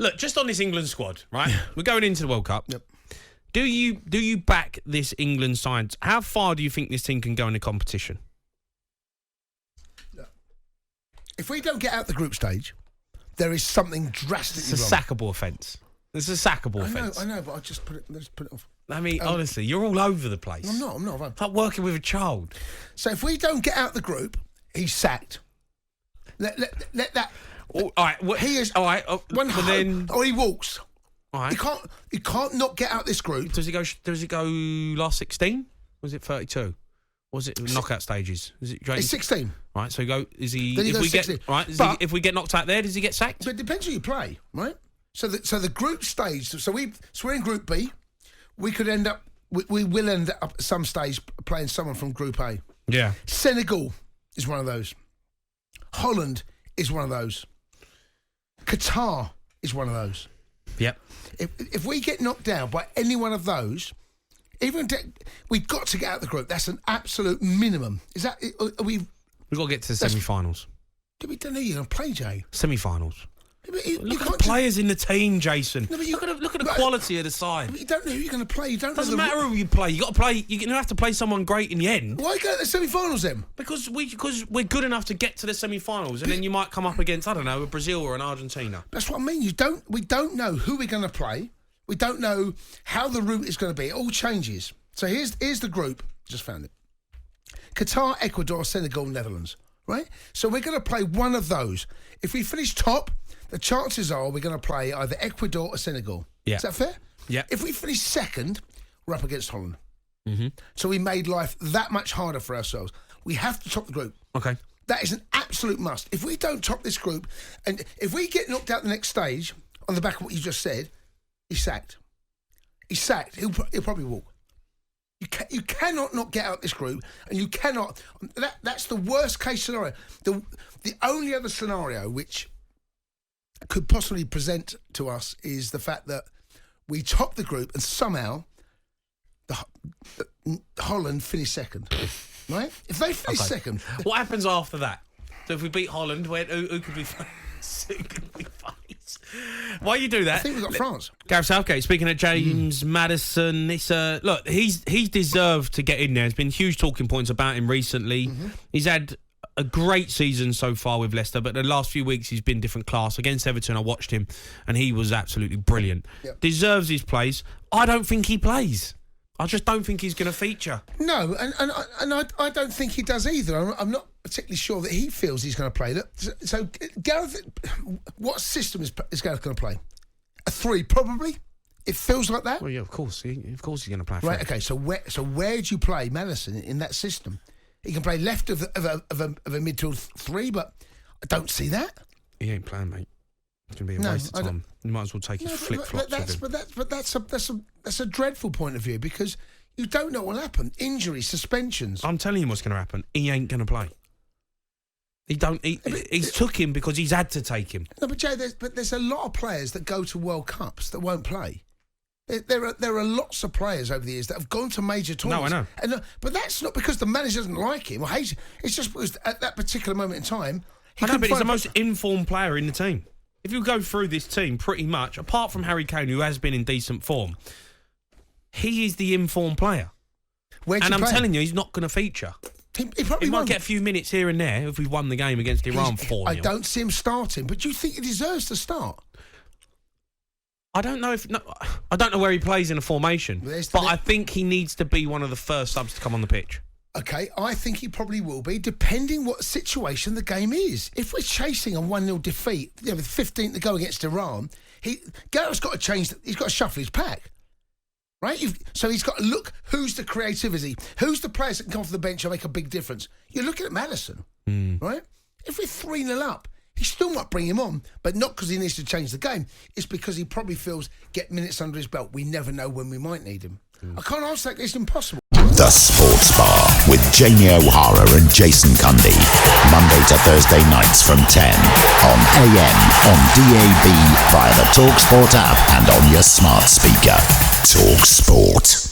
Look, just on this England squad, right? We're going into the World Cup. Yep. Do you back this England side? How far do you think this team can go in the competition? If we don't get out the group stage, there is something drastically It's a wrong. sackable offence. It's a sackable offence. I know, but I just put it off. I mean, honestly, you're all over the place. I'm not. It's like working with a child. So if we don't get out the group, he's sacked. Let that. All right. He is. All right. But then, or he walks. All right. He can't not get out this group. Does he go last 16? Was it 32? Or was it knockout stages? Is it? It's 16. Right. So is he? Then he if goes we 16. get right, if we get knocked out there, does he get sacked? But it depends who you play, right? So the group stage. So we're in Group B. We could end up. We will end up at some stage playing someone from Group A. Yeah. Senegal is one of those. Holland is one of those. Qatar is one of those. Yep. If we get knocked out by any one of those, we've got to get out of the group. That's an absolute minimum. Is that? We've got to get to the semi-finals. We don't know you're going to play, Jay. Semi-finals. Look at the players in the team, Jason. No, look at the quality of the side. You don't know who you're going to play. You don't. Doesn't matter who you play. You got to play. You're going to have to play someone great in the end. Why go to the semi-finals then? Because we're good enough to get to the semi-finals, and then you might come up against a Brazil or an Argentina. That's what I mean. We don't know who we're going to play. We don't know how the route is going to be. It all changes. So here's the group. Just found it. Qatar, Ecuador, Senegal, Netherlands. Right. So we're going to play one of those. If we finish top, the chances are we're going to play either Ecuador or Senegal. Yeah. Is that fair? Yeah. If we finish second, we're up against Holland. Mm-hmm. So we made life that much harder for ourselves. We have to top the group. Okay. That is an absolute must. If we don't top this group, and if we get knocked out the next stage, on the back of what you just said, he's sacked. He's sacked. He'll probably walk. You cannot not get out this group, and you cannot. That's the worst case scenario. The only other scenario which could possibly present to us is the fact that we top the group and somehow Holland finish second, right? If they finish second, what happens after that? So if we beat Holland, who could we face? Who could we face? Why you do that? I think we've got France. Gareth Southgate speaking at James Maddison. It's look, he's deserved to get in there. There's been huge talking points about him recently. Mm-hmm. He's had a great season so far with Leicester, but the last few weeks he's been different class. Against Everton, I watched him, and he was absolutely brilliant. Yep. Deserves his place. I don't think he plays. I just don't think he's going to feature. No, and I don't think he does either. I'm not particularly sure that he feels he's going to play. So Gareth, what system is Gareth going to play? A 3, probably. It feels like that. Well, yeah, of course he's going to play. Right. Okay. So where do you play Maddison in that system? He can play left of a midfield 3, but I don't see that. He ain't playing, mate. It's going to be a waste of time. You might as well take his flip-flops with him. But that's a dreadful point of view because you don't know what will happen. Injuries, suspensions. I'm telling you what's going to happen. He ain't going to play. He's took him because he's had to take him. No, but Jay, there's a lot of players that go to World Cups that won't play. There are lots of players over the years that have gone to major tournaments. No, I know. But that's not because the manager doesn't like him or hates him. It's just because at that particular moment in time, but he's the most informed player in the team. If you go through this team, pretty much, apart from Harry Kane, who has been in decent form, he is the informed player. And I'm telling you, he's not going to feature. He might get a few minutes here and there if we won the game against Iran 4-0. I don't see him starting, but do you think he deserves to start? I don't know I don't know where he plays in a formation, but I think he needs to be one of the first subs to come on the pitch. Okay, I think he probably will be, depending what situation the game is. If we're chasing a 1-0 defeat, with 15 to go against Iran, Gareth's got to change. He's got to shuffle his pack, right? So he's got to look who's the creativity, who's the players that can come off the bench and make a big difference. You're looking at Maddison, right? If we're 3-0 up, he still might bring him on, but not because he needs to change the game. It's because he probably feels get minutes under his belt. We never know when we might need him. I can't answer that. It's impossible. The Sports Bar with Jamie O'Hara and Jason Cundy. Monday to Thursday nights from 10 on AM, on DAB, via the talkSPORT app and on your smart speaker. talkSPORT.